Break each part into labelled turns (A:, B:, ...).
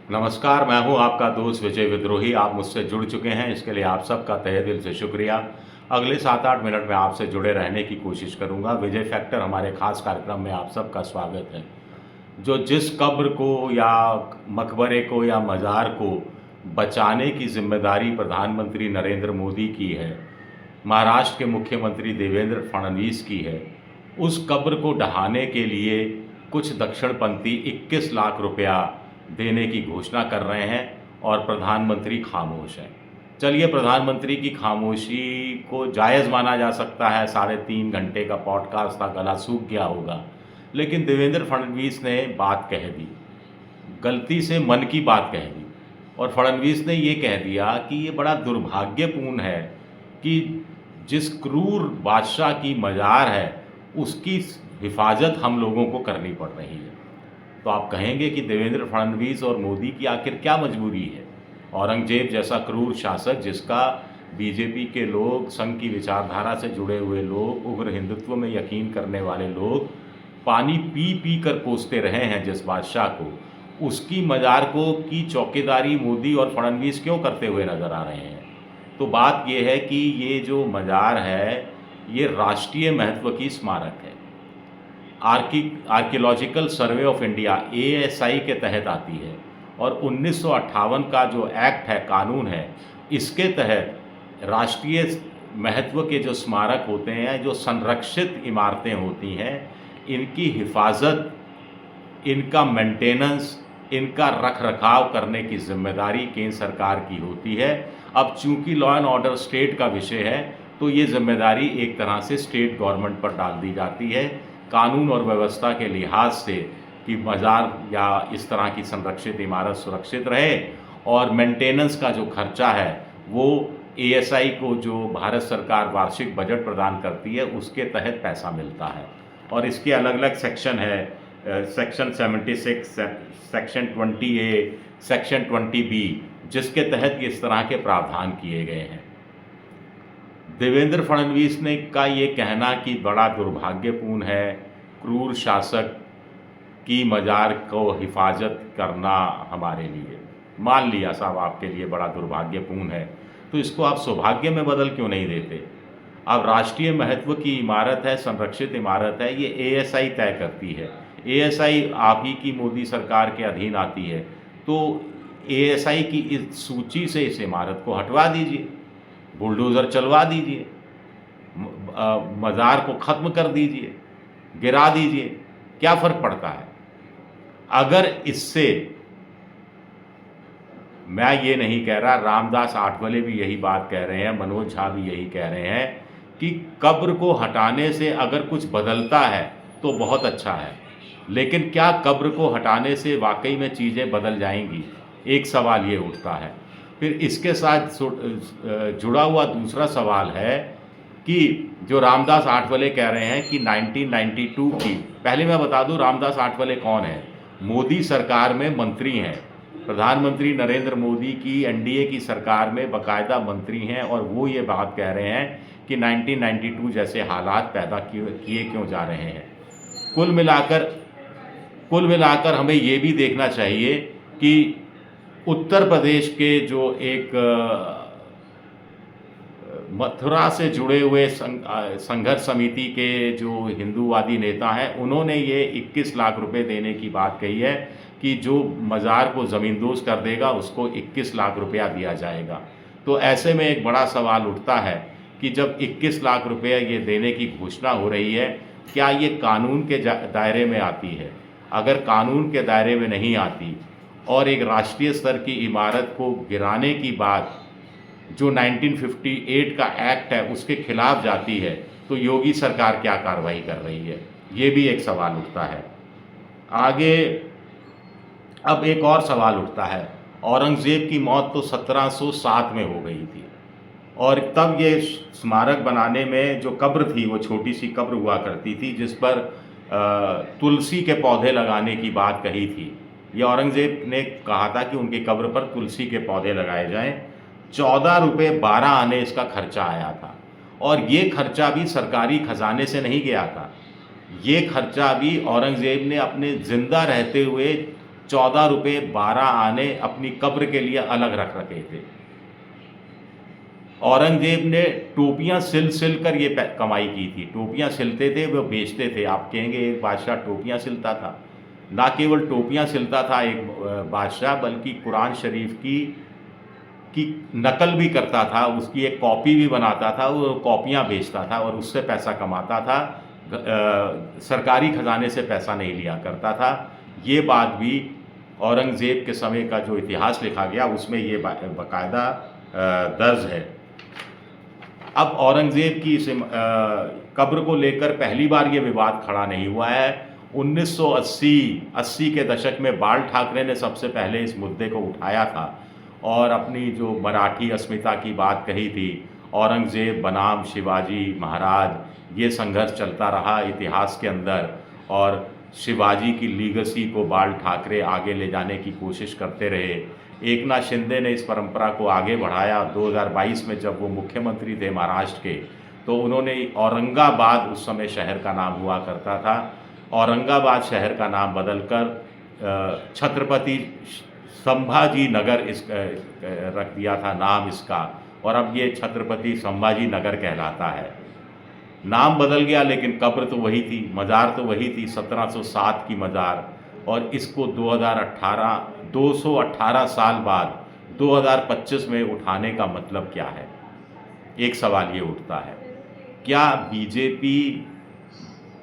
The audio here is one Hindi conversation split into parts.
A: नमस्कार, मैं हूं आपका दोस्त विजय विद्रोही। आप मुझसे जुड़ चुके हैं, इसके लिए आप सबका तहे दिल से शुक्रिया। अगले 7-8 मिनट में आपसे जुड़े रहने की कोशिश करूंगा। विजय फैक्टर हमारे खास कार्यक्रम में आप सबका स्वागत है। जो जिस कब्र को या मकबरे को या मज़ार को बचाने की जिम्मेदारी प्रधानमंत्री नरेंद्र मोदी की है, महाराष्ट्र के मुख्यमंत्री देवेंद्र फडणवीस की है, उस कब्र को ढहाने के लिए कुछ दक्षिणपंथी 21 लाख रुपया देने की घोषणा कर रहे हैं और प्रधानमंत्री खामोश हैं। चलिए, प्रधानमंत्री की खामोशी को जायज़ माना जा सकता है। 3.5 घंटे का पॉडकास्ट था, गला सूख गया होगा, लेकिन देवेंद्र फडणवीस ने बात कह दी, गलती से मन की बात कह दी। और फडणवीस ने ये कह दिया कि ये बड़ा दुर्भाग्यपूर्ण है कि जिस क्रूर बादशाह की मज़ार है उसकी हिफाजत हम लोगों को करनी पड़ रही है। तो आप कहेंगे कि देवेंद्र फडणवीस और मोदी की आखिर क्या मजबूरी है? औरंगजेब जैसा क्रूर शासक, जिसका बीजेपी के लोग, संघ की विचारधारा से जुड़े हुए लोग, उग्र हिंदुत्व में यकीन करने वाले लोग पानी पी पी कर कोसते रहे हैं जिस बादशाह को, उसकी मज़ार को की चौकीदारी मोदी और फडणवीस क्यों करते हुए नज़र आ रहे हैं? तो बात यह है कि ये जो मज़ार है ये राष्ट्रीय महत्व की स्मारक है। Archaeological survey of India ASI के तहत आती है और 1958 का जो एक्ट है, कानून है, इसके तहत राष्ट्रीय महत्व के जो स्मारक होते हैं, जो संरक्षित इमारतें होती हैं, इनकी हिफाजत, इनका मेंटेनेंस, इनका रख रखाव करने की जिम्मेदारी केंद्र सरकार की होती है। अब चूंकि लॉ एंड ऑर्डर स्टेट का विषय है तो ये जिम्मेदारी एक तरह से स्टेट गवर्नमेंट पर डाल दी जाती है, कानून और व्यवस्था के लिहाज से, कि मज़ार या इस तरह की संरक्षित इमारत सुरक्षित रहे। और मेंटेनेंस का जो खर्चा है वो ASI को, जो भारत सरकार वार्षिक बजट प्रदान करती है, उसके तहत पैसा मिलता है। और इसके अलग अलग सेक्शन है, section 76, section 20A, section 20B, जिसके तहत इस तरह के प्रावधान किए गए हैं। देवेंद्र फडणवीस ने का ये कहना कि बड़ा दुर्भाग्यपूर्ण है, क्रूर शासक की मज़ार को हिफाजत करना हमारे लिए, मान लिया साहब आपके लिए बड़ा दुर्भाग्यपूर्ण है, तो इसको आप सौभाग्य में बदल क्यों नहीं देते? अब राष्ट्रीय महत्व की इमारत है, संरक्षित इमारत है, ये ASI तय करती है। ASI आप ही की मोदी सरकार के अधीन आती है, तो ASI की इस सूची से इस इमारत को हटवा दीजिए, बुलडोज़र चलवा दीजिए, मज़ार को ख़त्म कर दीजिए, गिरा दीजिए, क्या फ़र्क पड़ता है? अगर इससे, मैं ये नहीं कह रहा, रामदास आठवले भी यही बात कह रहे हैं, मनोज झा भी यही कह रहे हैं कि कब्र को हटाने से अगर कुछ बदलता है तो बहुत अच्छा है, लेकिन क्या कब्र को हटाने से वाकई में चीज़ें बदल जाएंगी? एक सवाल ये उठता है। फिर इसके साथ जुड़ा हुआ दूसरा सवाल है कि जो रामदास आठवले कह रहे हैं कि 1992 की, पहले मैं बता दूं रामदास आठवले कौन है। मोदी सरकार में मंत्री हैं, प्रधानमंत्री नरेंद्र मोदी की NDA की सरकार में बाकायदा मंत्री हैं, और वो ये बात कह रहे हैं कि 1992 जैसे हालात पैदा किए क्यों जा रहे हैं। कुल मिलाकर हमें ये भी देखना चाहिए कि उत्तर प्रदेश के जो एक मथुरा से जुड़े हुए संघर्ष समिति के जो हिंदूवादी नेता हैं, उन्होंने ये 21 लाख रुपए देने की बात कही है कि जो मज़ार को ज़मींदोज़ कर देगा उसको 21 लाख रुपया दिया जाएगा। तो ऐसे में एक बड़ा सवाल उठता है कि जब 21 लाख रुपया ये देने की घोषणा हो रही है, क्या ये कानून के दायरे में आती है? अगर कानून के दायरे में नहीं आती और एक राष्ट्रीय स्तर की इमारत को गिराने की बात जो 1958 का एक्ट है उसके खिलाफ जाती है, तो योगी सरकार क्या कार्रवाई कर रही है? ये भी एक सवाल उठता है। आगे अब एक और सवाल उठता है, औरंगज़ेब की मौत तो 1707 में हो गई थी, और तब ये स्मारक बनाने में जो कब्र थी, वो छोटी सी कब्र हुआ करती थी जिस पर तुलसी के पौधे लगाने की बात कही थी। ये औरंगज़ेब ने कहा था कि उनकी कब्र पर तुलसी के पौधे लगाए जाएं। 14 रुपये 12 आने इसका खर्चा आया था, और ये खर्चा भी सरकारी खजाने से नहीं गया था। ये खर्चा भी औरंगज़ेब ने अपने ज़िंदा रहते हुए 14 रुपये 12 आने अपनी कब्र के लिए अलग रख रखे थे। औरंगजेब ने टोपियां सिल कर ये कमाई की थी। टोपियां सिलते थे, वो बेचते थे। आप कहेंगे एक बादशाह टोपियां सिलता था? ना केवल टोपियां सिलता था एक बादशाह, बल्कि कुरान शरीफ की नकल भी करता था, उसकी एक कॉपी भी बनाता था, वो कॉपियां बेचता था और उससे पैसा कमाता था। सरकारी खजाने से पैसा नहीं लिया करता था। ये बात भी औरंगज़ेब के समय का जो इतिहास लिखा गया उसमें ये बाकायदा दर्ज है। अब औरंगज़ेब की कब्र को लेकर पहली बार ये विवाद खड़ा नहीं हुआ है। 1980 के दशक में बाल ठाकरे ने सबसे पहले इस मुद्दे को उठाया था और अपनी जो मराठी अस्मिता की बात कही थी। औरंगज़ेब बनाम शिवाजी महाराज, ये संघर्ष चलता रहा इतिहास के अंदर और शिवाजी की लीगेसी को बाल ठाकरे आगे ले जाने की कोशिश करते रहे। एकनाथ शिंदे ने इस परंपरा को आगे बढ़ाया। 2022 में जब वो मुख्यमंत्री थे महाराष्ट्र के, तो उन्होंने औरंगाबाद, उस समय शहर का नाम हुआ करता था, औरंगाबाद शहर का नाम बदलकर छत्रपति संभाजी नगर रख दिया था नाम इसका, और अब ये छत्रपति संभाजी नगर कहलाता है। नाम बदल गया लेकिन कब्र तो वही थी, मज़ार तो वही थी, 1707 की मज़ार। और इसको 218 साल बाद 2025 में उठाने का मतलब क्या है? एक सवाल ये उठता है, क्या बीजेपी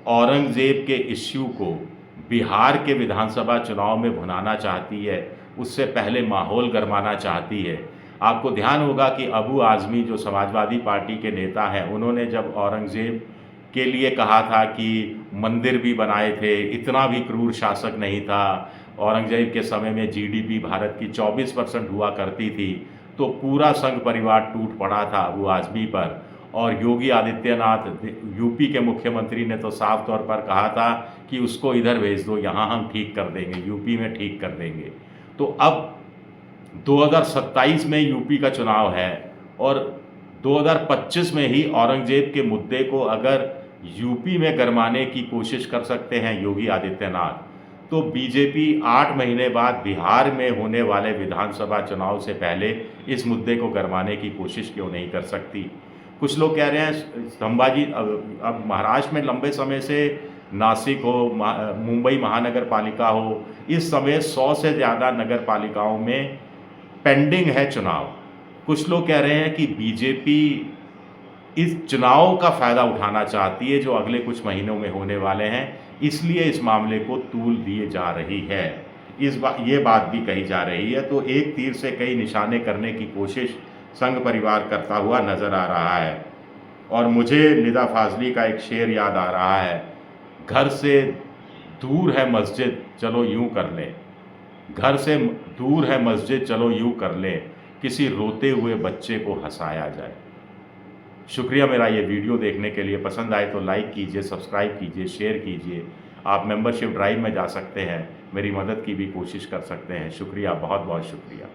A: औरंगज़ेब के इश्यू को बिहार के विधानसभा चुनाव में भुनाना चाहती है, उससे पहले माहौल गरमाना चाहती है? आपको ध्यान होगा कि अबू आज़मी जो समाजवादी पार्टी के नेता हैं, उन्होंने जब औरंगज़ेब के लिए कहा था कि मंदिर भी बनाए थे, इतना भी क्रूर शासक नहीं था, औरंगज़ेब के समय में जीडीपी भारत की 24% हुआ करती थी, तो पूरा संघ परिवार टूट पड़ा था अबू आज़मी पर। और योगी आदित्यनाथ यूपी के मुख्यमंत्री ने तो साफ तौर पर कहा था कि उसको इधर भेज दो, यहाँ हम ठीक कर देंगे, यूपी में ठीक कर देंगे। तो अब 2027 में यूपी का चुनाव है और 2025 में ही औरंगज़ेब के मुद्दे को अगर यूपी में गरमाने की कोशिश कर सकते हैं योगी आदित्यनाथ, तो बीजेपी 8 महीने बाद बिहार में होने वाले विधानसभा चुनाव से पहले इस मुद्दे को गरमाने की कोशिश क्यों नहीं कर सकती? कुछ लोग कह रहे हैं संभाजी, अब महाराष्ट्र में लंबे समय से नासिक हो, मुंबई महानगर पालिका हो, इस समय 100 से ज़्यादा नगर पालिकाओं में पेंडिंग है चुनाव। कुछ लोग कह रहे हैं कि बीजेपी इस चुनाव का फ़ायदा उठाना चाहती है जो अगले कुछ महीनों में होने वाले हैं, इसलिए इस मामले को तूल दिए जा रही है। ये बात भी कही जा रही है। तो एक तीर से कई निशाने करने की कोशिश संघ परिवार करता हुआ नज़र आ रहा है। और मुझे निदा फाजली का एक शेर याद आ रहा है, घर से दूर है मस्जिद चलो यूं कर लें, घर से दूर है मस्जिद चलो यूं कर लें, किसी रोते हुए बच्चे को हंसाया जाए। शुक्रिया मेरा ये वीडियो देखने के लिए। पसंद आए तो लाइक कीजिए, सब्सक्राइब कीजिए, शेयर कीजिए। आप मेंबरशिप ड्राइव में जा सकते हैं, मेरी मदद की भी कोशिश कर सकते हैं। शुक्रिया, बहुत बहुत शुक्रिया।